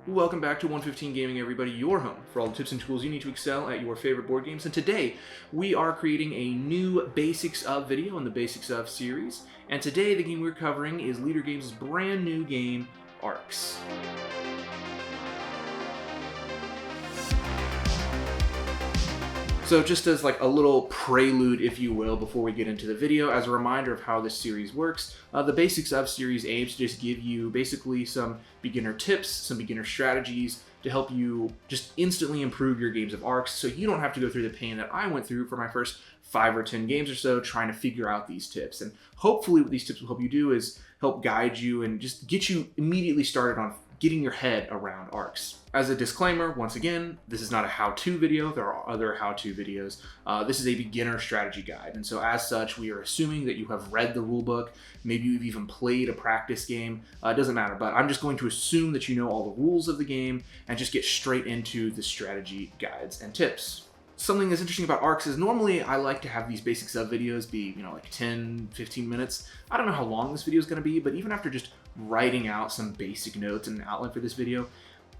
Welcome back to 115 Gaming, everybody, your home for all the tips and tools you need to excel at your favorite board games. And today, we are creating a new Basics Of video in the Basics Of series. And today, the game we're covering is Leader Games' brand new game, Arcs. So just as like a little prelude, if you will, before we get into the video, as a reminder of how this series works, the Basics Of series aims to just give you basically some beginner tips, some beginner strategies to help you just instantly improve your games of Arcs, so you don't have to go through the pain that I went through for my first 5 or 10 games or so trying to figure out these tips. And hopefully what these tips will help you do is help guide you and just get you immediately started on getting your head around Arcs. As a disclaimer, once again, this is not a how-to video. There are other how-to videos. This is a beginner strategy guide, and so as such, we are assuming that you have read the rulebook. Maybe you've even played a practice game. It doesn't matter, but I'm just going to assume that you know all the rules of the game and just get straight into the strategy guides and tips. Something that's interesting about Arcs is normally I like to have these Basics Of videos be, like 10, 15 minutes. I don't know how long this video is going to be, but even after just writing out some basic notes and an outline for this video,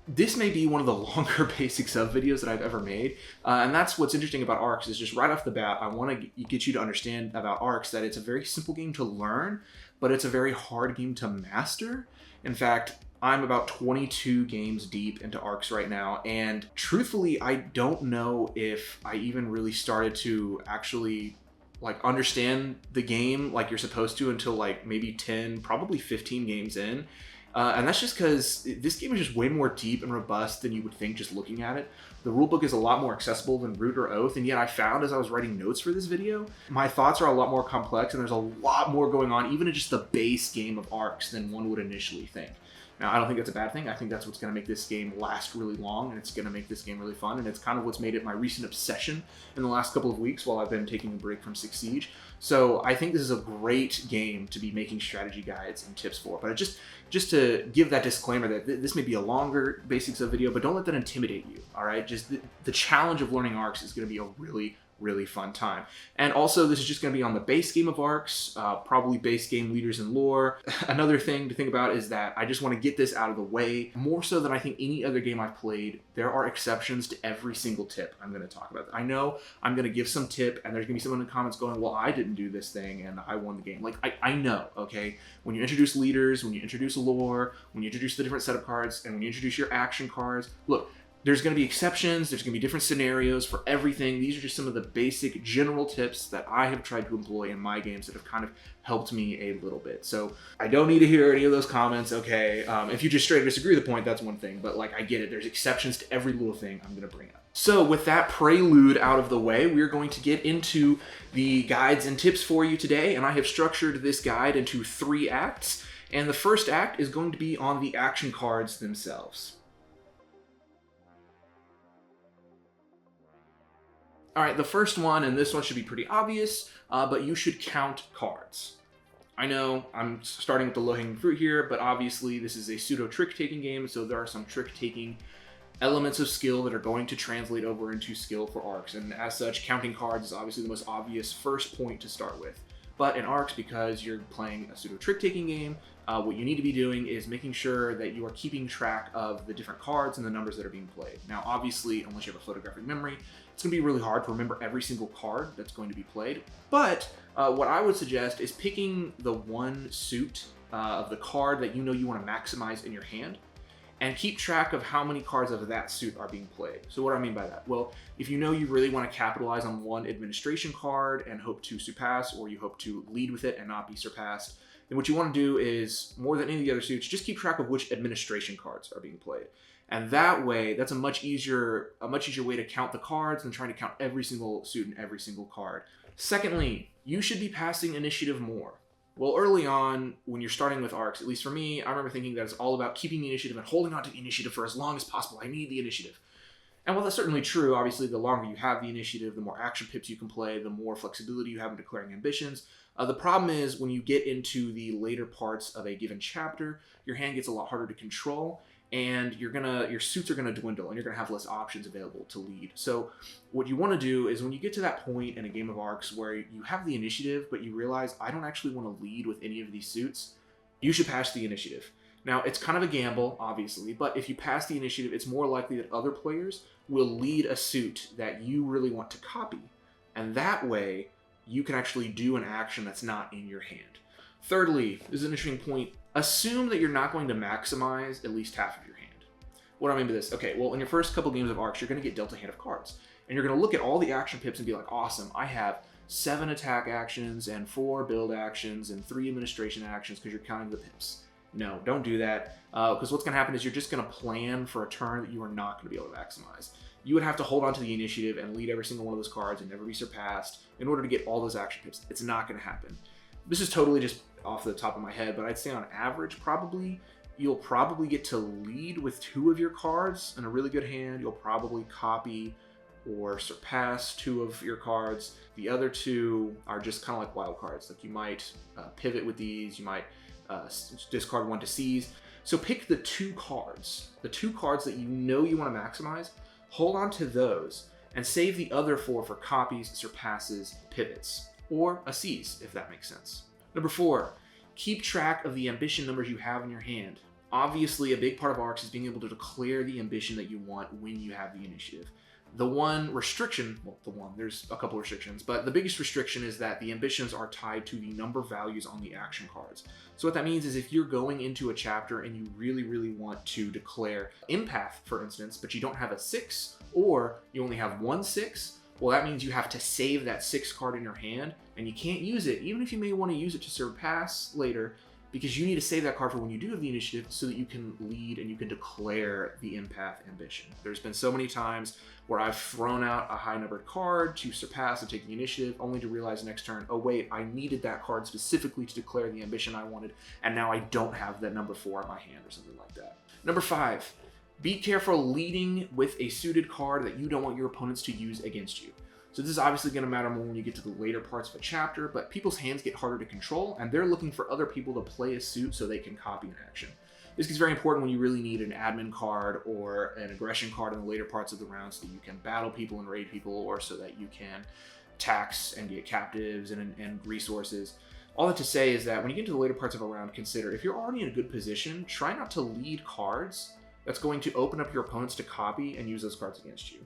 this may be one of the longer Basics Of videos that I've ever made. And that's what's interesting about Arcs is just right off the bat, I want to get you to understand about Arcs that it's a very simple game to learn, but it's a very hard game to master. In fact, I'm about 22 games deep into Arcs right now, and truthfully, I don't know if I even really started to actually understand the game like you're supposed to until maybe 10, probably 15 games in. And that's just because this game is just way more deep and robust than you would think just looking at it. The rulebook is a lot more accessible than Root or Oath, and yet I found as I was writing notes for this video, my thoughts are a lot more complex and there's a lot more going on even in just the base game of Arcs than one would initially think. Now, I don't think that's a bad thing. I think that's what's going to make this game last really long, and it's going to make this game really fun, and it's kind of what's made it my recent obsession in the last couple of weeks while I've been taking a break from Six Siege. So I think this is a great game to be making strategy guides and tips for. But just to give that disclaimer that this may be a longer Basics Of video, but don't let that intimidate you, all right? Just the challenge of learning Arcs is going to be a really fun time. And also, this is just going to be on the base game of Arcs, probably base game leaders and lore. Another thing to think about is that I just want to get this out of the way. More so than I think any other game I've played, there are exceptions to every single tip I'm going to talk about. I know I'm going to give some tip, and there's going to be someone in the comments going, well, I didn't do this thing, and I won the game. I know, okay? When you introduce leaders, when you introduce lore, when you introduce the different setup cards, and when you introduce your action cards, look, there's going to be exceptions, there's going to be different scenarios for everything. These are just some of the basic general tips that I have tried to employ in my games that have kind of helped me a little bit. So I don't need to hear any of those comments, okay? If you just straight up disagree with the point, that's one thing, but I get it. There's exceptions to every little thing I'm going to bring up. So with that prelude out of the way, we're going to get into the guides and tips for you today, and I have structured this guide into 3 acts, and the first act is going to be on the action cards themselves. All right, the first one, and this one should be pretty obvious, but you should count cards. I know I'm starting with the low-hanging fruit here, but obviously this is a pseudo trick-taking game, so there are some trick-taking elements of skill that are going to translate over into skill for Arcs, and as such, counting cards is obviously the most obvious first point to start with. But in Arcs, because you're playing a pseudo trick-taking game, what you need to be doing is making sure that you are keeping track of the different cards and the numbers that are being played. Now, obviously, unless you have a photographic memory, it's going to be really hard to remember every single card that's going to be played. But what I would suggest is picking the one suit of the card that you know you want to maximize in your hand, and keep track of how many cards of that suit are being played. So what do I mean by that? Well, if you know you really want to capitalize on one administration card and hope to surpass, or you hope to lead with it and not be surpassed, then what you want to do is, more than any of the other suits, just keep track of which administration cards are being played. And that way, that's a much easier way to count the cards than trying to count every single suit and every single card. Secondly, you should be passing initiative more. Well, early on, when you're starting with Arcs, at least for me, I remember thinking that it's all about keeping the initiative and holding on to the initiative for as long as possible. I need the initiative. And while that's certainly true, obviously, the longer you have the initiative, the more action pips you can play, the more flexibility you have in declaring ambitions. The problem is when you get into the later parts of a given chapter, your hand gets a lot harder to control, and your suits are gonna dwindle, and you're gonna have less options available to lead. So what you want to do is when you get to that point in a game of Arcs where you have the initiative, but you realize I don't actually want to lead with any of these suits, you should pass the initiative. Now, it's kind of a gamble, obviously, but if you pass the initiative, it's more likely that other players will lead a suit that you really want to copy. And that way, you can actually do an action that's not in your hand. Thirdly, this is an interesting point. Assume that you're not going to maximize at least half of your hand. What do I mean by this? Okay, well, in your first couple games of Arcs, you're going to get dealt a hand of cards. And you're going to look at all the action pips and be like, awesome, I have 7 attack actions and 4 build actions and 3 administration actions because you're counting the pips. No, don't do that, because what's going to happen is you're just going to plan for a turn that you are not going to be able to maximize. You would have to hold on to the initiative and lead every single one of those cards and never be surpassed in order to get all those action pips. It's not going to happen. This is totally just off the top of my head, but I'd say on average, you'll probably get to lead with 2 of your cards in a really good hand. You'll probably copy or surpass 2 of your cards. The other 2 are just kind of like wild cards. Like you might pivot with these, you might discard 1 to seize. So pick the 2 cards that you know you want to maximize, hold on to those, and save the other 4 for copies, surpasses, pivots, or a seize, if that makes sense. Number 4, keep track of the ambition numbers you have in your hand. Obviously, a big part of Arcs is being able to declare the ambition that you want when you have the initiative. The one restriction, there's a couple restrictions, but the biggest restriction is that the ambitions are tied to the number values on the action cards. So what that means is if you're going into a chapter and you really, really want to declare empath, for instance, but you don't have a 6, or you only have 1 6, well, that means you have to save that 6 card in your hand, and you can't use it, even if you may want to use it to surpass later, because you need to save that card for when you do have the initiative so that you can lead and you can declare the empath ambition. There's been so many times where I've thrown out a high numbered card to surpass and take the initiative, only to realize next turn, oh wait, I needed that card specifically to declare the ambition I wanted, and now I don't have that number 4 in my hand or something like that. Number 5, be careful leading with a suited card that you don't want your opponents to use against you. So this is obviously going to matter more when you get to the later parts of a chapter, but people's hands get harder to control, and they're looking for other people to play a suit so they can copy an action. This gets very important when you really need an admin card or an aggression card in the later parts of the round so that you can battle people and raid people, or so that you can tax and get captives and resources. All that to say is that when you get to the later parts of a round, consider if you're already in a good position, try not to lead cards that's going to open up your opponents to copy and use those cards against you.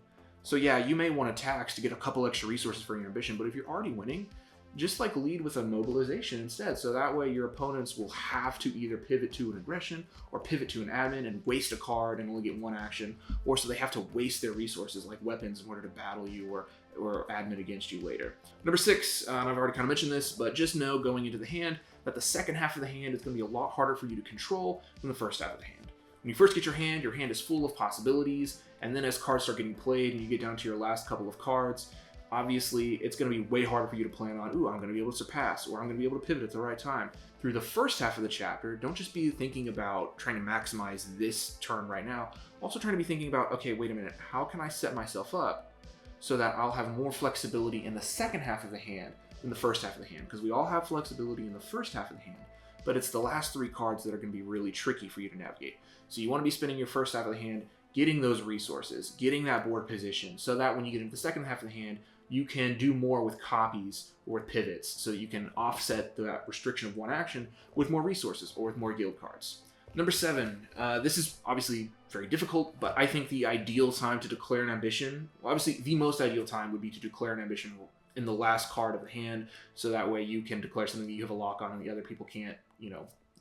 So yeah, you may want to tax to get a couple extra resources for your ambition, but if you're already winning, just like lead with a mobilization instead. So that way your opponents will have to either pivot to an aggression or pivot to an admin and waste a card and only get 1 action, or so they have to waste their resources like weapons in order to battle you or admin against you later. Number 6, and I've already kind of mentioned this, but just know going into the hand that the second half of the hand is going to be a lot harder for you to control than the first half of the hand. When you first get your hand is full of possibilities, and then as cards start getting played and you get down to your last couple of cards, obviously it's going to be way harder for you to plan on, ooh, I'm going to be able to surpass, or I'm going to be able to pivot at the right time. Through the first half of the chapter, don't just be thinking about trying to maximize this turn right now, also trying to be thinking about, okay, wait a minute, how can I set myself up so that I'll have more flexibility in the second half of the hand than the first half of the hand? Because we all have flexibility in the first half of the hand, but it's the last 3 cards that are going to be really tricky for you to navigate. So you want to be spending your first half of the hand getting those resources, getting that board position, so that when you get into the second half of the hand, you can do more with copies or with pivots, so that you can offset that restriction of 1 action with more resources or with more guild cards. Number 7, this is obviously very difficult, but I think the ideal time to declare an ambition, well, obviously the most ideal time would be to declare an ambition in the last card of the hand, so that way you can declare something that you have a lock on and the other people can't,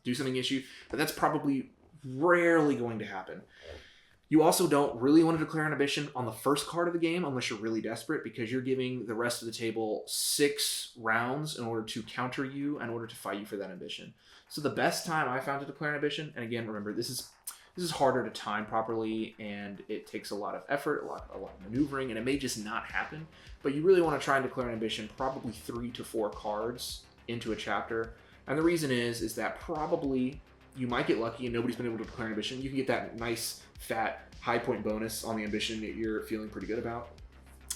do something against you, but that's probably rarely going to happen. You also don't really want to declare an ambition on the first card of the game unless you're really desperate, because you're giving the rest of the table 6 rounds in order to counter you, in order to fight you for that ambition. So the best time I found to declare an ambition, and again, remember, this is harder to time properly, and it takes a lot of effort, a lot of maneuvering, and it may just not happen, but you really want to try and declare an ambition probably 3 to 4 cards into a chapter. And the reason is that probably you might get lucky and nobody's been able to declare an ambition. You can get that nice, fat, high point bonus on the ambition that you're feeling pretty good about.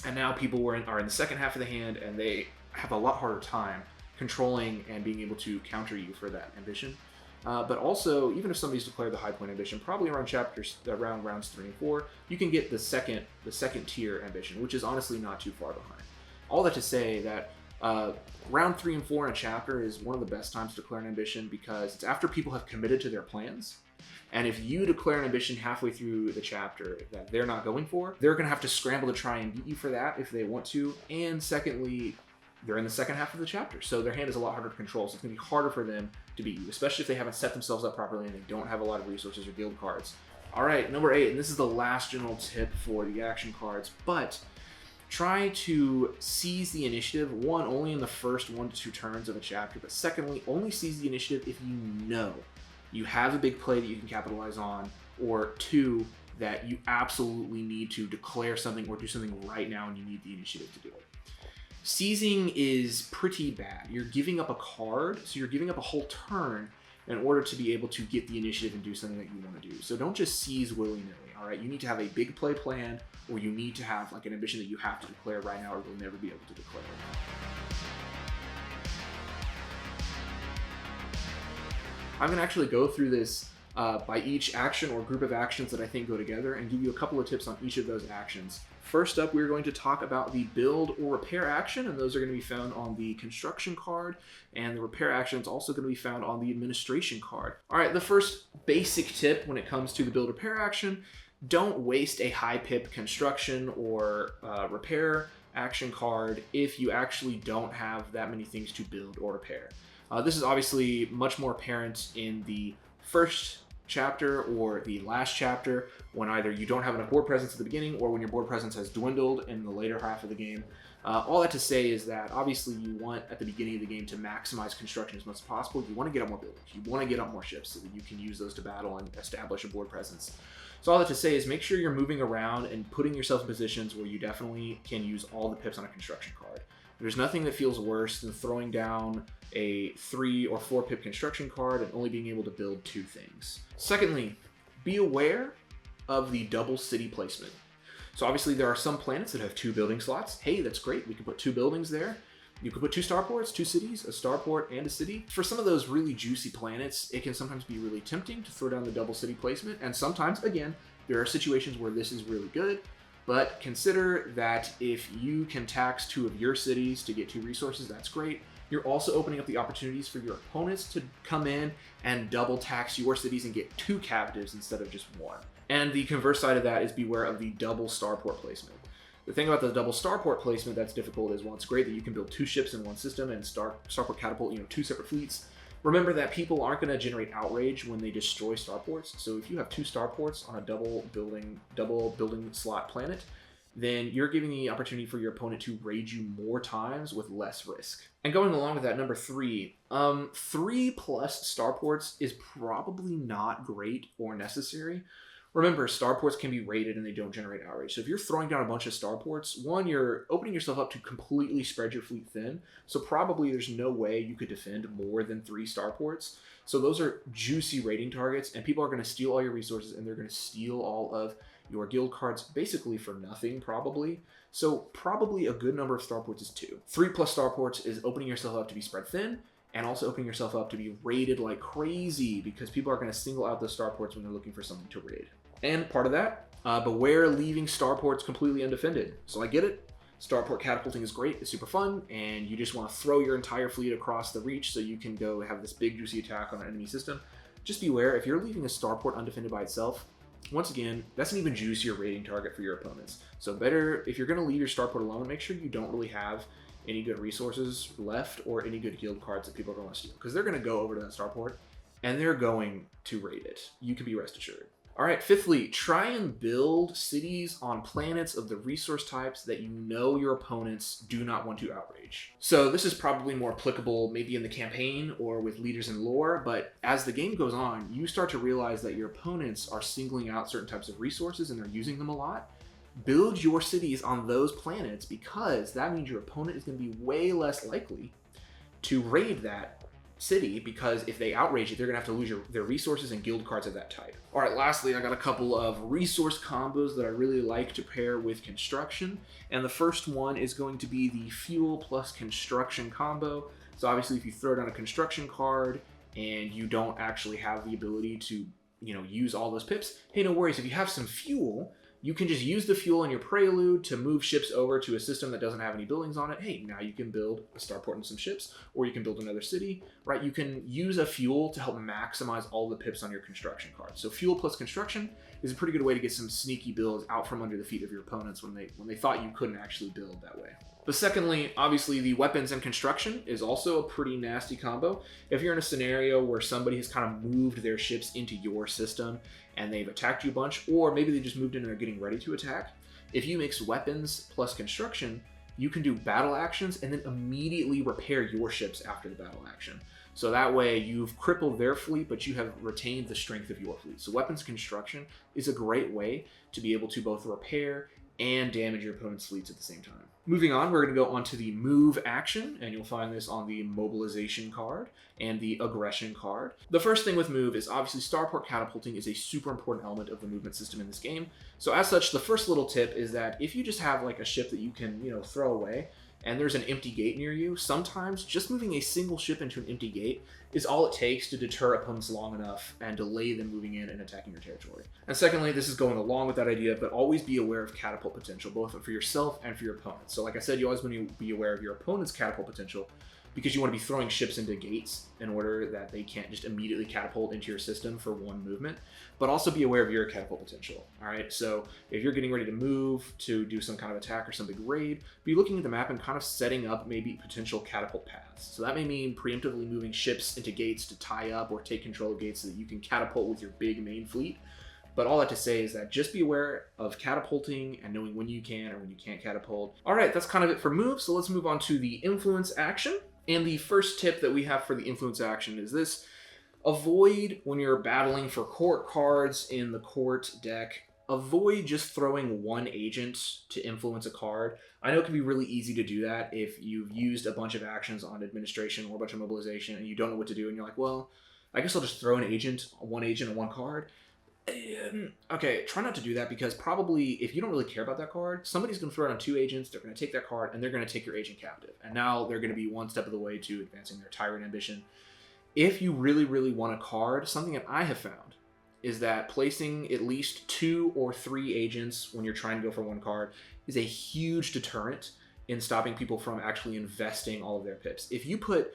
And now people are in the second half of the hand, and they have a lot harder time controlling and being able to counter you for that ambition. But also, even if somebody's declared the high point ambition, probably around rounds 3 and 4, you can get the second tier ambition, which is honestly not too far behind. All that to say that round 3 and 4 in a chapter is one of the best times to declare an ambition, because it's after people have committed to their plans, And if you declare an ambition halfway through the chapter that they're not going for, they're going to have to scramble to try and beat you for that if they want to. And secondly, they're in the second half of the chapter, so their hand is a lot harder to control, so it's going to be harder for them to beat you, especially if they haven't set themselves up properly and they don't have a lot of resources or guild cards. All right, number 8, and this is the last general tip for the action cards, but try to seize the initiative, one, only in the first 1 to 2 turns of a chapter, but secondly, only seize the initiative if you know you have a big play that you can capitalize on, or 2, that you absolutely need to declare something or do something right now and you need the initiative to do it. Seizing is pretty bad. You're giving up a card, so you're giving up a whole turn in order to be able to get the initiative and do something that you want to do. So don't just seize willy-nilly, all right? You need to have a big play plan, or you need to have like an ambition that you have to declare right now or you'll never be able to declare it. I'm going to actually go through this by each action or group of actions that I think go together and give you a couple of tips on each of those actions. First up, we're going to talk about the build or repair action, and those are going to be found on the construction card, and the repair action is also going to be found on the administration card. All right, the first basic tip when it comes to the build repair action, don't waste a high pip construction or repair action card if you actually don't have that many things to build or repair. This is obviously much more apparent in the first chapter or the last chapter when either you don't have enough board presence at the beginning or when your board presence has dwindled in the later half of the game. All that to say is that obviously you want at the beginning of the game to maximize construction as much as possible. You want to get up more buildings. You want to get up more ships so that you can use those to battle and establish a board presence. So all that to say is make sure you're moving around and putting yourself in positions where you definitely can use all the pips on a construction card. There's nothing that feels worse than throwing down a 3 or 4 pip construction card and only being able to build 2 things. Secondly, be aware of the double city placement. So obviously there are some planets that have 2 building slots. Hey, that's great. We can put 2 buildings there. You can put 2 starports, 2 cities, a starport and a city. For some of those really juicy planets, it can sometimes be really tempting to throw down the double city placement. And sometimes, again, there are situations where this is really good. But consider that if you can tax 2 of your cities to get 2 resources, that's great. You're also opening up the opportunities for your opponents to come in and double tax your cities and get 2 captives instead of just 1. And the converse side of that is beware of the double starport placement. The thing about the double starport placement that's difficult is, well, it's great that you can build 2 ships in one system and starport catapult, 2 separate fleets. Remember that people aren't going to generate outrage when they destroy starports. So if you have 2 starports on a double building slot planet, then you're giving the opportunity for your opponent to raid you more times with less risk. And going along with that, number 3, 3 plus starports is probably not great or necessary. Remember, starports can be raided and they don't generate outrage. So if you're throwing down a bunch of starports, one, you're opening yourself up to completely spread your fleet thin. So probably there's no way you could defend more than 3 starports. So those are juicy raiding targets, and people are going to steal all your resources and they're going to steal all of your guild cards basically for nothing, probably. So probably a good number of starports is 2. 3 plus starports is opening yourself up to be spread thin, and also opening yourself up to be raided like crazy because people are going to single out the starports when they're looking for something to raid. And part of that, beware leaving starports completely undefended. So I get it. Starport catapulting is great. It's super fun. And you just want to throw your entire fleet across the reach so you can go have this big juicy attack on an enemy system. Just beware, if you're leaving a starport undefended by itself, once again, that's an even juicier raiding target for your opponents. So better, if you're going to leave your starport alone, make sure you don't really have any good resources left or any good guild cards that people are going to steal. Because they're going to go over to that starport and they're going to raid it. You can be rest assured. All right, fifthly, try and build cities on planets of the resource types that you know your opponents do not want to outrage. So this is probably more applicable maybe in the campaign or with leaders in lore, but as the game goes on, you start to realize that your opponents are singling out certain types of resources and they're using them a lot. Build your cities on those planets because that means your opponent is going to be way less likely to raid that city, because if they outrage it, they're gonna have to lose their resources and guild cards of that type. All right, lastly, I got a couple of resource combos that I really like to pair with construction, and the first one is going to be the fuel plus construction combo. So obviously if you throw down a construction card and you don't actually have the ability to use all those pips, hey, no worries. If you have some fuel, you can just use the fuel in your prelude to move ships over to a system that doesn't have any buildings on it. Hey, now you can build a starport and some ships, or you can build another city, right? You can use a fuel to help maximize all the pips on your construction card. So fuel plus construction is a pretty good way to get some sneaky builds out from under the feet of your opponents when they thought you couldn't actually build that way. But secondly, obviously the weapons and construction is also a pretty nasty combo. If you're in a scenario where somebody has kind of moved their ships into your system and they've attacked you a bunch, or maybe they just moved in and they're getting ready to attack, if you mix weapons plus construction, you can do battle actions and then immediately repair your ships after the battle action. So that way you've crippled their fleet, but you have retained the strength of your fleet. So weapons construction is a great way to be able to both repair and damage your opponent's fleets at the same time. Moving on, we're going to go on to the move action, and you'll find this on the mobilization card and the aggression card. The first thing with move is obviously starport catapulting is a super important element of the movement system in this game. So as such, the first little tip is that if you just have like a ship that you can, throw away, and there's an empty gate near you, sometimes just moving a single ship into an empty gate is all it takes to deter opponents long enough and delay them moving in and attacking your territory. And secondly, this is going along with that idea, but always be aware of catapult potential, both for yourself and for your opponents. So like I said, you always want to be aware of your opponent's catapult potential, because you want to be throwing ships into gates in order that they can't just immediately catapult into your system for one movement, but also be aware of your catapult potential. All right, so if you're getting ready to move to do some kind of attack or some big raid, be looking at the map and kind of setting up maybe potential catapult paths. So that may mean preemptively moving ships into gates to tie up or take control of gates so that you can catapult with your big main fleet. But all that to say is that just be aware of catapulting and knowing when you can or when you can't catapult. All right, that's kind of it for moves. So let's move on to the influence action. And the first tip that we have for the influence action is this: avoid, when you're battling for court cards in the court deck, avoid just throwing one agent to influence a card. I know it can be really easy to do that if you've used a bunch of actions on administration or a bunch of mobilization and you don't know what to do and you're like, well, I guess I'll just throw one agent on one card. Okay, try not to do that, because probably if you don't really care about that card, somebody's going to throw it on two agents, they're going to take that card, and they're going to take your agent captive. And now they're going to be one step of the way to advancing their tyrant ambition. If you really, really want a card, something that I have found is that placing at least 2 or 3 agents when you're trying to go for one card is a huge deterrent in stopping people from actually investing all of their pips. If you put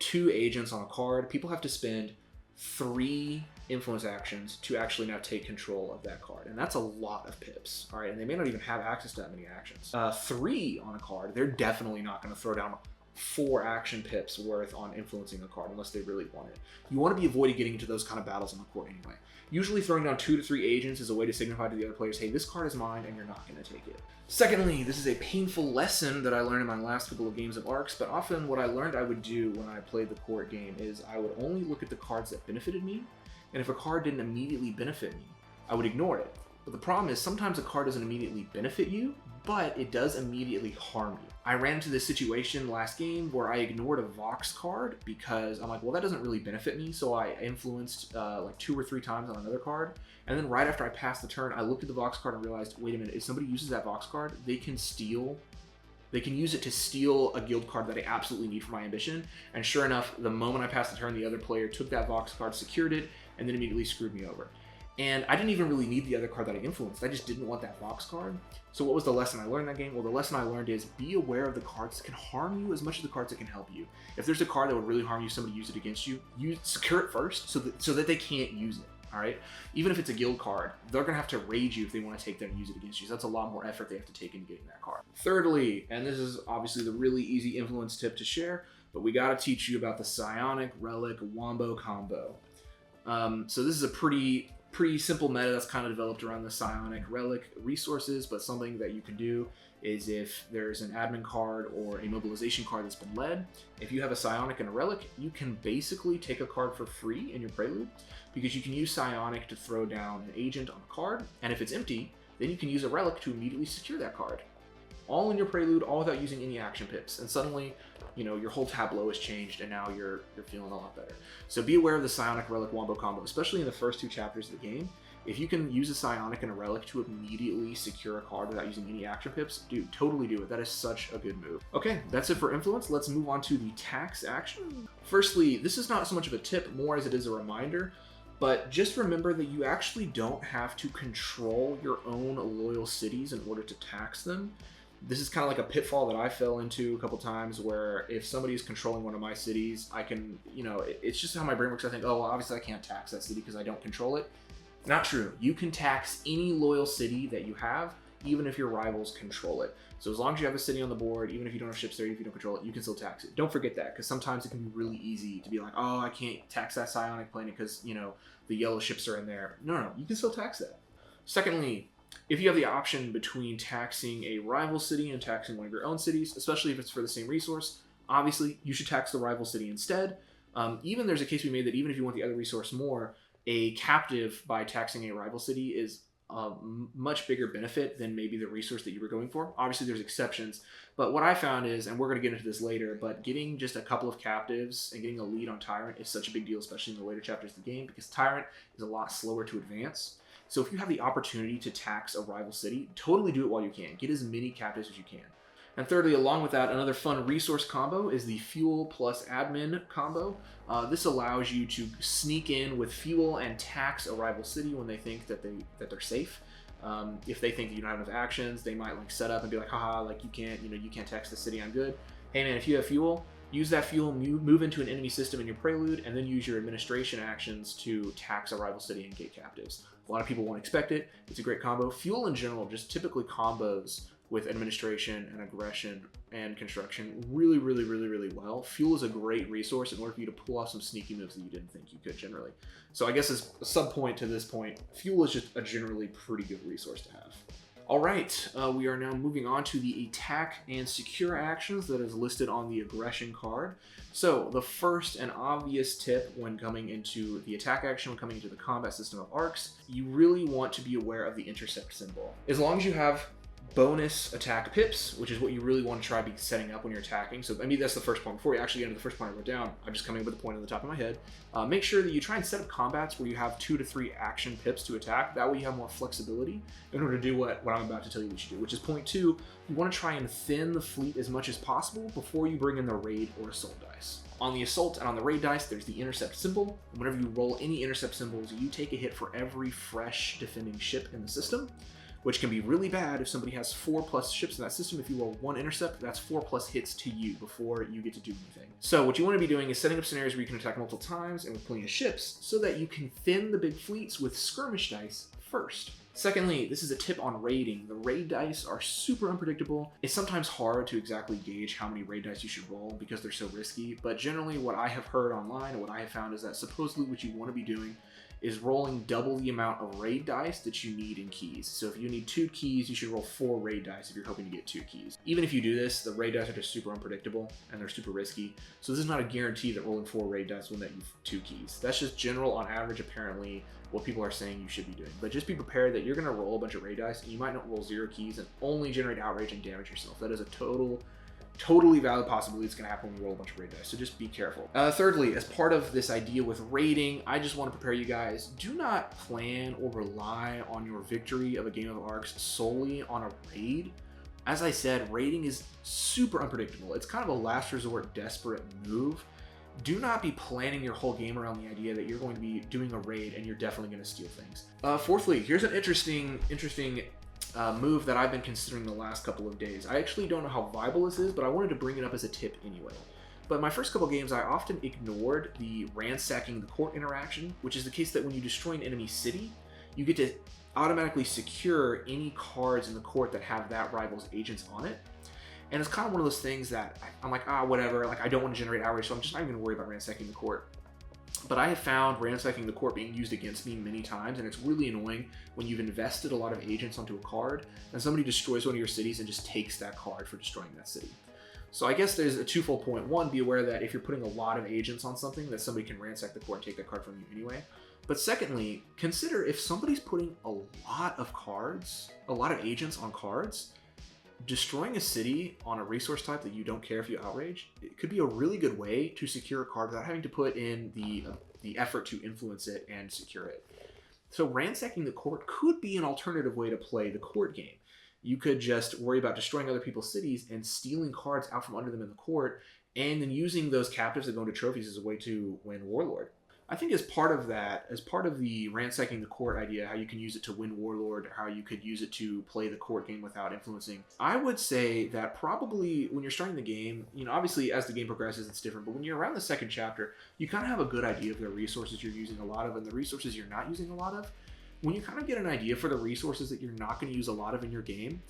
2 agents on a card, people have to spend 3 influence actions to actually now take control of that card, and that's a lot of pips. All right, and they may not even have access to that many actions. 3 on a card, they're definitely not going to throw down 4 action pips worth on influencing a card unless they really want it. You want to be avoiding getting into those kind of battles on the court anyway. Usually throwing down 2 to 3 agents is a way to signify to the other players, hey, this card is mine and you're not going to take it. Secondly, this is a painful lesson that I learned in my last couple of games of Arcs, but often what I learned I would do when I played the court game is I would only look at the cards that benefited me, and if a card didn't immediately benefit me, I would ignore it. But the problem is sometimes a card doesn't immediately benefit you, but it does immediately harm you. I ran into this situation last game where I ignored a Vox card because I'm like, well, that doesn't really benefit me, so I influenced like 2 or 3 times on another card, and then right after I passed the turn, I looked at the Vox card and realized, wait a minute, if somebody uses that Vox card, they can use it to steal a guild card that I absolutely need for my ambition. And sure enough, the moment I passed the turn, the other player took that Vox card, secured it, and then immediately screwed me over. And I didn't even really need the other card that I influenced. I just didn't want that Vox card. So what was the lesson I learned in that game? Well, the lesson I learned is be aware of the cards that can harm you as much as the cards that can help you. If there's a card that would really harm you, somebody use it against you, secure it first so that they can't use it. All right, even if it's a guild card, they're gonna have to raid you if they want to take that and use it against you. So that's a lot more effort they have to take into getting that card. Thirdly, and this is obviously the really easy influence tip to share, but we got to teach you about the Psionic Relic Wombo combo. So this is a pretty simple meta that's kind of developed around the Psionic Relic resources, but something that you can do is if there's an admin card or a mobilization card that's been led, if you have a Psionic and a Relic, you can basically take a card for free in your prelude, because you can use Psionic to throw down an agent on a card, and if it's empty, then you can use a Relic to immediately secure that card. All in your prelude, all without using any action pips, and suddenly, your whole tableau has changed, and now you're feeling a lot better. So be aware of the Psionic Relic Wombo combo, especially in the first 2 chapters of the game. If you can use a Psionic and a Relic to immediately secure a card without using any action pips, dude, totally do it. That is such a good move. Okay, that's it for influence. Let's move on to the tax action. Firstly, this is not so much of a tip, more as it is a reminder. But just remember that you actually don't have to control your own loyal cities in order to tax them. This is kind of like a pitfall that I fell into a couple times, where if somebody is controlling one of my cities, I can, it's just how my brain works. I think, oh, well, obviously I can't tax that city because I don't control it. Not true. You can tax any loyal city that you have, even if your rivals control it. So as long as you have a city on the board, even if you don't have ships there, if you don't control it, you can still tax it. Don't forget that, because sometimes it can be really easy to be like, oh, I can't tax that psionic planet because, the yellow ships are in there. No, you can still tax that. Secondly, if you have the option between taxing a rival city and taxing one of your own cities, especially if it's for the same resource, obviously you should tax the rival city instead. Even there's a case we made that even if you want the other resource more, a captive by taxing a rival city is a much bigger benefit than maybe the resource that you were going for. Obviously there's exceptions, but what I found is, and we're going to get into this later, but getting just a couple of captives and getting a lead on Tyrant is such a big deal, especially in the later chapters of the game, because Tyrant is a lot slower to advance. So if you have the opportunity to tax a rival city, totally do it while you can. Get as many captives as you can. And thirdly, along with that, another fun resource combo is the fuel plus admin combo. This allows you to sneak in with fuel and tax a rival city when they think that they're safe. If they think that you don't have enough actions, they might like set up and be like, haha, like you can't tax the city, I'm good. Hey man, if you have fuel, use that fuel, move into an enemy system in your prelude, and then use your administration actions to tax a rival city and get captives. A lot of people won't expect it. It's a great combo. Fuel in general just typically combos with administration and aggression and construction really well. Fuel is a great resource in order for you to pull off some sneaky moves that you didn't think you could generally. So I guess as a sub point to this point, fuel is just a generally pretty good resource to have. All right, we are now moving on to the attack and secure actions that is listed on the aggression card. So the first and obvious tip when coming into the attack action, when coming into the combat system of arcs, you really want to be aware of the intercept symbol. As long as you have bonus attack pips, which is what you really want to try to be setting up when you're attacking. So I mean, that's the first point. Before we actually get into the first point I wrote down, I'm just coming up with a point on the top of my head. Make sure that you try and set up combats where you have 2 to 3 action pips to attack. That way you have more flexibility in order to do what I'm about to tell you we should do, which is point 2. You want to try and thin the fleet as much as possible before you bring in the raid or assault dice. On the assault and on the raid dice, there's the intercept symbol. And whenever you roll any intercept symbols, you take a hit for every fresh defending ship in the system, which can be really bad if somebody has 4+ ships in that system. If you roll 1 intercept, that's 4+ hits to you before you get to do anything. So what you want to be doing is setting up scenarios where you can attack multiple times and with plenty of ships so that you can thin the big fleets with skirmish dice first. Secondly, this is a tip on raiding. The raid dice are super unpredictable. It's sometimes hard to exactly gauge how many raid dice you should roll because they're so risky, but generally what I have heard online and what I have found is that supposedly what you want to be doing is rolling double the amount of raid dice that you need in keys. So if you need 2 keys, you should roll 4 raid dice if you're hoping to get 2 keys. Even if you do this, the raid dice are just super unpredictable and they're super risky. So this is not a guarantee that rolling 4 raid dice will net you 2 keys. That's just general on average, apparently, what people are saying you should be doing. But just be prepared that you're gonna roll a bunch of raid dice and you might not roll 0 keys and only generate outrage and damage yourself. That is a totally valid possibility. It's going to happen when you roll a bunch of raid dice, so just be careful. Thirdly, as part of this idea with raiding, I just want to prepare you guys, do not plan or rely on your victory of a game of arcs solely on a raid. As I said, raiding is super unpredictable. It's kind of a last resort, desperate move. Do not be planning your whole game around the idea that you're going to be doing a raid and you're definitely going to steal things. Fourthly, here's an interesting move that I've been considering the last couple of days. I actually don't know how viable this is, but I wanted to bring it up as a tip anyway. But my first couple games, I often ignored the ransacking the court interaction, which is the case that when you destroy an enemy city, you get to automatically secure any cards in the court that have that rival's agents on it. And it's kind of one of those things that I'm like, whatever, like I don't want to generate outrage, so I'm just not even going to worry about ransacking the court. But I have found ransacking the court being used against me many times, and it's really annoying when you've invested a lot of agents onto a card, and somebody destroys one of your cities and just takes that card for destroying that city. So I guess there's a twofold point. One, be aware that if you're putting a lot of agents on something, that somebody can ransack the court and take that card from you anyway. But secondly, consider if somebody's putting a lot of cards, a lot of agents on cards, destroying a city on a resource type that you don't care if you outrage, it could be a really good way to secure a card without having to put in the effort to influence it and secure it. So ransacking the court could be an alternative way to play the court game. You could just worry about destroying other people's cities and stealing cards out from under them in the court, and then using those captives that go into trophies as a way to win Warlord. I think as part of that, as part of the ransacking the court idea, how you can use it to win Warlord, how you could use it to play the court game without influencing, I would say that probably when you're starting the game, obviously as the game progresses it's different, but when you're around the second chapter, you kind of have a good idea of the resources you're using a lot of and the resources you're not using a lot of. When you kind of get an idea for the resources that you're not going to use a lot of in your game,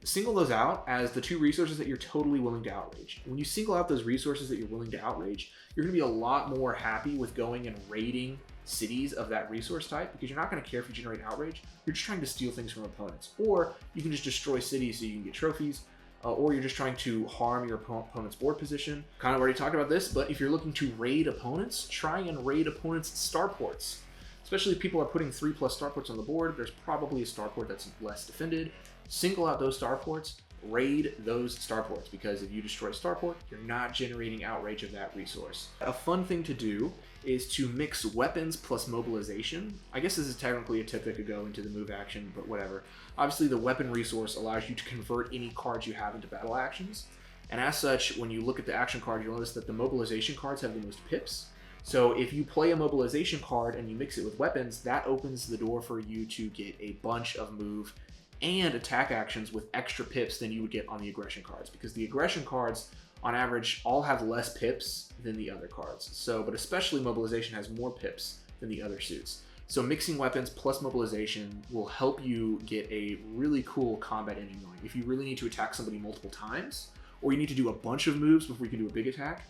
single those out as the 2 resources that you're totally willing to outrage. When you single out those resources that you're willing to outrage, you're going to be a lot more happy with going and raiding cities of that resource type, because you're not going to care if you generate outrage. You're just trying to steal things from opponents. Or you can just destroy cities so you can get trophies, or you're just trying to harm your opponent's board position. Kind of already talked about this, but if you're looking to raid opponents, try and raid opponents' starports. Especially if people are putting 3+ starports on the board, there's probably a starport that's less defended. Single out those starports, raid those starports, because if you destroy a starport, you're not generating outrage of that resource. A fun thing to do is to mix weapons plus mobilization. I guess this is technically a tip that could go into the move action, but whatever. Obviously, the weapon resource allows you to convert any cards you have into battle actions. And as such, when you look at the action card, you'll notice that the mobilization cards have the most pips. So if you play a mobilization card and you mix it with weapons, that opens the door for you to get a bunch of move and attack actions with extra pips than you would get on the aggression cards, because the aggression cards on average all have less pips than the other cards. So, but especially mobilization has more pips than the other suits. So mixing weapons plus mobilization will help you get a really cool combat engine going. If you really need to attack somebody multiple times, or you need to do a bunch of moves before you can do a big attack,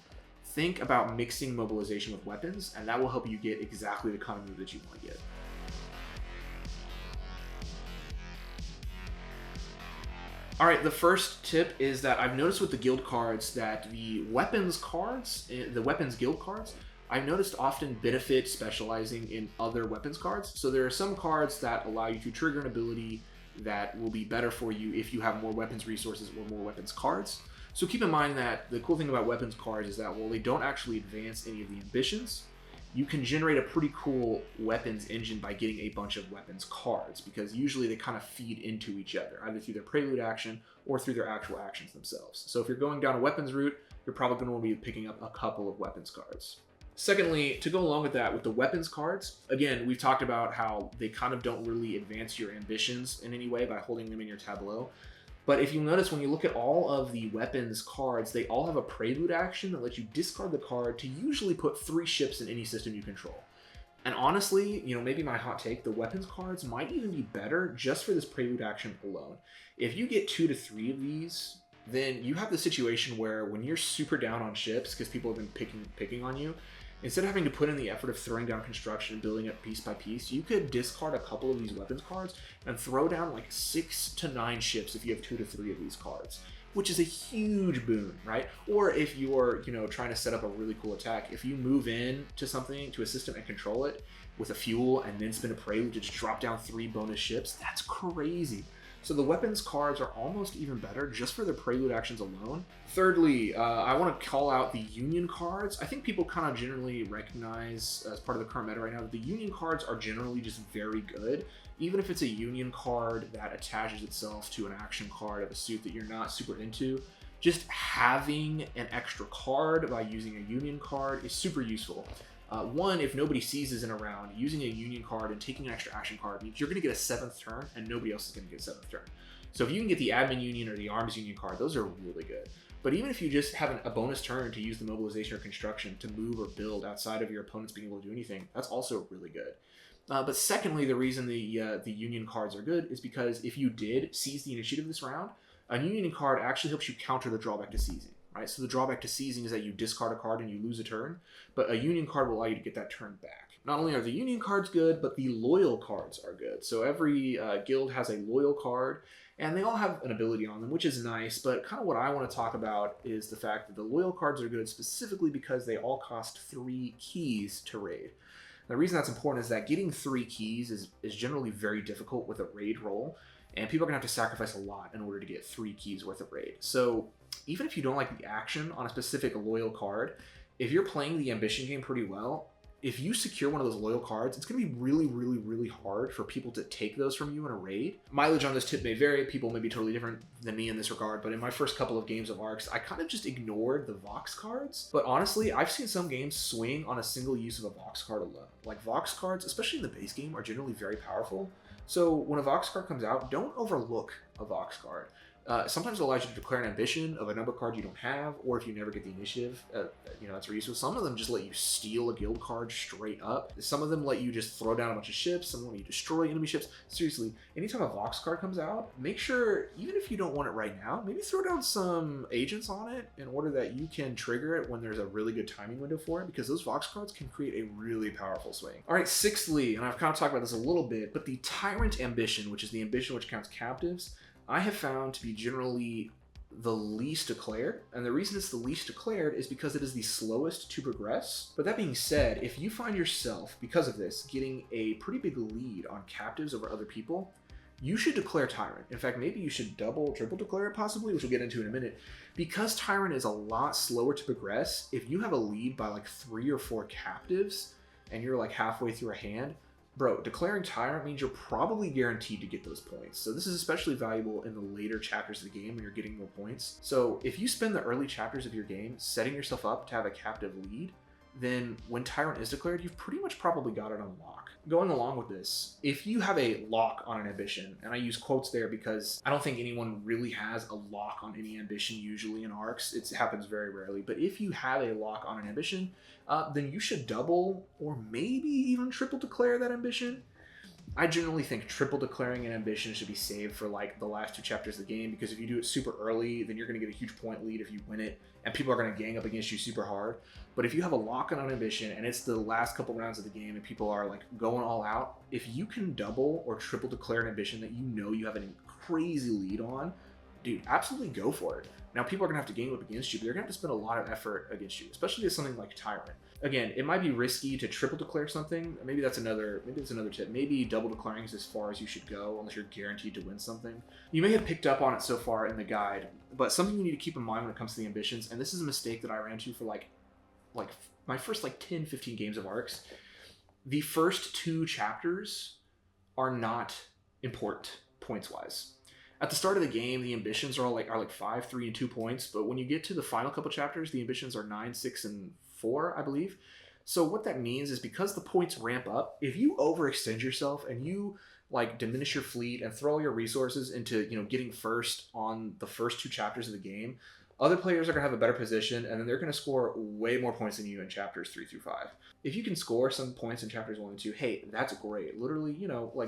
think about mixing mobilization with weapons, and that will help you get exactly the kind of move that you want to get. All right, the first tip is that I've noticed with the guild cards that the weapons cards, the weapons guild cards, I've noticed often benefit specializing in other weapons cards. So there are some cards that allow you to trigger an ability that will be better for you if you have more weapons resources or more weapons cards. So keep in mind that the cool thing about weapons cards is that while they don't actually advance any of the ambitions, you can generate a pretty cool weapons engine by getting a bunch of weapons cards, because usually they kind of feed into each other, either through their prelude action or through their actual actions themselves. So if you're going down a weapons route, you're probably going to want to be picking up a couple of weapons cards. Secondly, to go along with that, with the weapons cards, again, we've talked about how they kind of don't really advance your ambitions in any way by holding them in your tableau. But if you'll notice, when you look at all of the weapons cards, they all have a prelude action that lets you discard the card to usually put 3 ships in any system you control. And honestly, maybe my hot take, the weapons cards might even be better just for this prelude action alone. If you get 2 to 3 of these, then you have the situation where when you're super down on ships because people have been picking on you, instead of having to put in the effort of throwing down construction and building up piece by piece, you could discard a couple of these weapons cards and throw down like 6 to 9 ships if you have 2 to 3 of these cards, which is a huge boon, right? Or if you're, trying to set up a really cool attack, if you move in to something, to a system and control it with a fuel and then spin a prelude to just drop down 3 bonus ships, that's crazy. So the weapons cards are almost even better just for their prelude actions alone. Thirdly, I want to call out the union cards. I think people kind of generally recognize, as part of the current meta right now, that the union cards are generally just very good. Even if it's a union card that attaches itself to an action card of a suit that you're not super into, just having an extra card by using a union card is super useful. One, if nobody seizes in a round, using a union card and taking an extra action card means you're going to get a 7th turn and nobody else is going to get a 7th turn. So if you can get the admin union or the arms union card, those are really good. But even if you just have a bonus turn to use the mobilization or construction to move or build outside of your opponents being able to do anything, that's also really good. But secondly, the reason the union cards are good is because if you did seize the initiative this round, a union card actually helps you counter the drawback to seizing. Right? So the drawback to seizing is that you discard a card and you lose a turn, but a union card will allow you to get that turn back. Not only are the union cards good, but the loyal cards are good. So every guild has a loyal card, and they all have an ability on them, which is nice, but kind of what I want to talk about is the fact that the loyal cards are good specifically because they all cost 3 keys to raid. The reason that's important is that getting 3 keys is generally very difficult with a raid roll, and people are going to have to sacrifice a lot in order to get 3 keys worth of raid. So even if you don't like the action on a specific loyal card, if you're playing the ambition game pretty well, if you secure one of those loyal cards, it's going to be really, really, really hard for people to take those from you in a raid. Mileage on this tip may vary. People may be totally different than me in this regard, but in my first couple of games of Arcs, I kind of just ignored the Vox cards. But honestly, I've seen some games swing on a single use of a Vox card alone. Like Vox cards, especially in the base game, are generally very powerful. So when a Vox card comes out, don't overlook a Vox card. Sometimes it allows you to declare an ambition of a number card you don't have, or if you never get the initiative, that's where useful. Some of them just let you steal a guild card straight up. Some of them let you just throw down a bunch of ships. Some let you destroy enemy ships. Seriously, anytime a Vox card comes out, make sure, even if you don't want it right now, maybe throw down some agents on it in order that you can trigger it when there's a really good timing window for it, because those Vox cards can create a really powerful swing. All right, sixthly, and I've kind of talked about this a little bit, but the Tyrant ambition, which is the ambition which counts captives, I have found to be generally the least declared, and the reason it's the least declared is because it is the slowest to progress. But that being said, if you find yourself, because of this, getting a pretty big lead on captives over other people, you should declare Tyrant. In fact, maybe you should double, triple declare it possibly, which we'll get into in a minute. Because Tyrant is a lot slower to progress, if you have a lead by like 3 or 4 captives, and you're like halfway through a hand, bro, declaring Tyrant means you're probably guaranteed to get those points. So this is especially valuable in the later chapters of the game when you're getting more points. So if you spend the early chapters of your game setting yourself up to have a captive lead, then when Tyrant is declared, you've pretty much probably got it on lock. Going along with this, if you have a lock on an ambition, and I use quotes there because I don't think anyone really has a lock on any ambition usually in Arcs. It happens very rarely. But if you have a lock on an ambition, then you should double or maybe even triple declare that ambition. I generally think triple declaring an ambition should be saved for like the last 2 chapters of the game, because if you do it super early, then you're going to get a huge point lead if you win it, and people are going to gang up against you super hard. But if you have a lock on an ambition and it's the last couple rounds of the game and people are like going all out, if you can double or triple declare an ambition that you know you have a crazy lead on, dude, absolutely go for it. Now, people are going to have to gang up against you, but they're going to have to spend a lot of effort against you, especially with something like Tyrant. Again, it might be risky to triple declare something. Maybe that's another tip. Maybe double declaring is as far as you should go unless you're guaranteed to win something. You may have picked up on it so far in the guide, but something you need to keep in mind when it comes to the ambitions, and this is a mistake that I ran into for like my first 10, 15 games of Arcs. The first 2 chapters are not important points-wise. At the start of the game, the ambitions are like 5, 3, and 2 points, but when you get to the final couple chapters, the ambitions are 9, 6, and 4, I believe. So what that means is because the points ramp up, if you overextend yourself and you like diminish your fleet and throw all your resources into getting first on the first 2 chapters of the game, other players are going to have a better position, and then they're going to score way more points than you in chapters 3 through 5. If you can score some points in chapters 1 and 2, hey, that's great. Literally,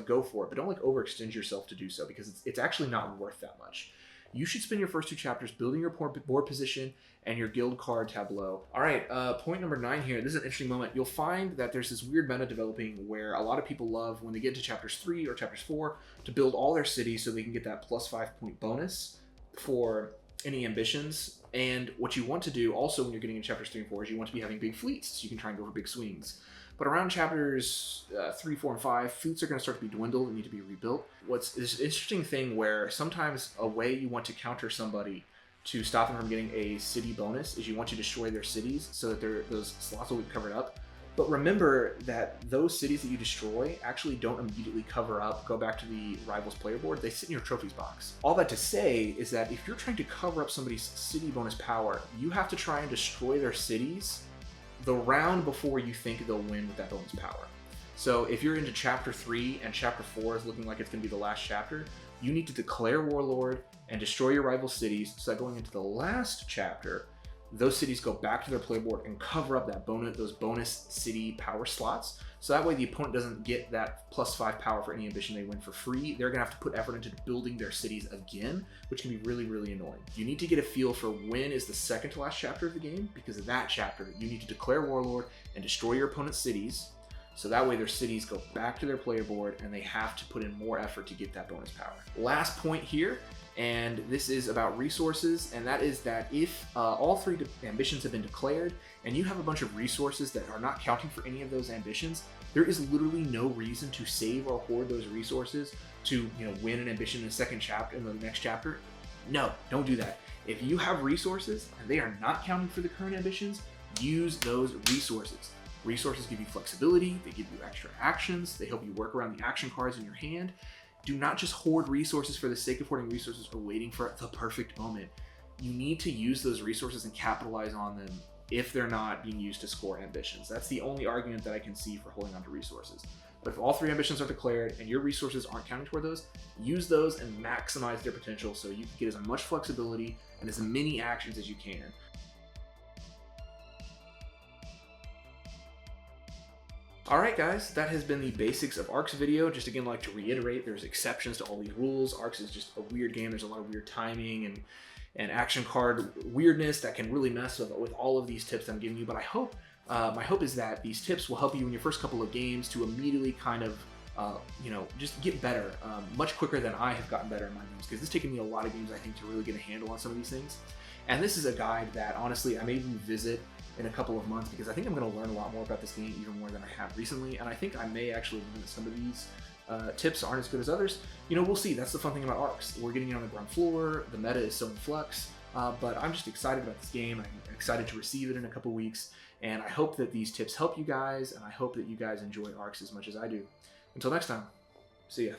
go for it, but don't overextend yourself to do so, because it's actually not worth that much. You should spend your first 2 chapters building your board position and your guild card tableau. All right, point number 9 here. This is an interesting moment. You'll find that there's this weird meta developing where a lot of people love, when they get into chapters 3 or chapters 4, to build all their cities so they can get that +5 point bonus for any ambitions. And what you want to do also when you're getting in chapters 3 and 4 is you want to be having big fleets so you can try and go for big swings. But around chapters 3, 4, and 5, fleets are going to start to be dwindled and need to be rebuilt. What's this interesting thing where sometimes a way you want to counter somebody to stop them from getting a city bonus is you want to destroy their cities so that those slots will be covered up. But remember that those cities that you destroy actually don't immediately cover up, go back to the rival's player board. They sit in your trophies box. All that to say is that if you're trying to cover up somebody's city bonus power, you have to try and destroy their cities the round before you think they'll win with that bonus power. So if you're into chapter 3 and chapter 4 is looking like it's going to be the last chapter, you need to declare Warlord and destroy your rival cities so that going into the last chapter, those cities go back to their playboard and cover up those bonus city power slots. So that way the opponent doesn't get that +5 power for any ambition they win for free. They're going to have to put effort into building their cities again, which can be really, really annoying. You need to get a feel for when is the second to last chapter of the game, because of that chapter, you need to declare Warlord and destroy your opponent's cities. So that way their cities go back to their player board and they have to put in more effort to get that bonus power. Last point here, and this is about resources, and that is that if all 3 ambitions have been declared and you have a bunch of resources that are not counting for any of those ambitions, there is literally no reason to save or hoard those resources to win an ambition in the second chapter, in the next chapter. No, don't do that. If you have resources and they are not counting for the current ambitions, use those resources. Resources give you flexibility, they give you extra actions, they help you work around the action cards in your hand. Do not just hoard resources for the sake of hoarding resources or waiting for the perfect moment. You need to use those resources and capitalize on them if they're not being used to score ambitions. That's the only argument that I can see for holding onto resources. But if all 3 ambitions are declared and your resources aren't counting toward those, use those and maximize their potential so you can get as much flexibility and as many actions as you can. Alright guys, that has been the basics of ARCS video. Just again, like to reiterate, there's exceptions to all these rules. ARCS is just a weird game. There's a lot of weird timing and action card weirdness that can really mess with all of these tips I'm giving you. But I hope, my hope is that these tips will help you in your first couple of games to immediately kind of, just get better much quicker than I have gotten better in my games, because it's taken me a lot of games, I think, to really get a handle on some of these things. And this is a guide that, honestly, I may revisit in a couple of months, because I think I'm going to learn a lot more about this game, even more than I have recently, and I think I may actually learn that some of these tips aren't as good as others. We'll see. That's the fun thing about ARCS. We're getting it on the ground floor, the meta is so in flux, but I'm just excited about this game. I'm excited to receive it in a couple weeks, and I hope that these tips help you guys, and I hope that you guys enjoy ARCS as much as I do. Until next time, see ya.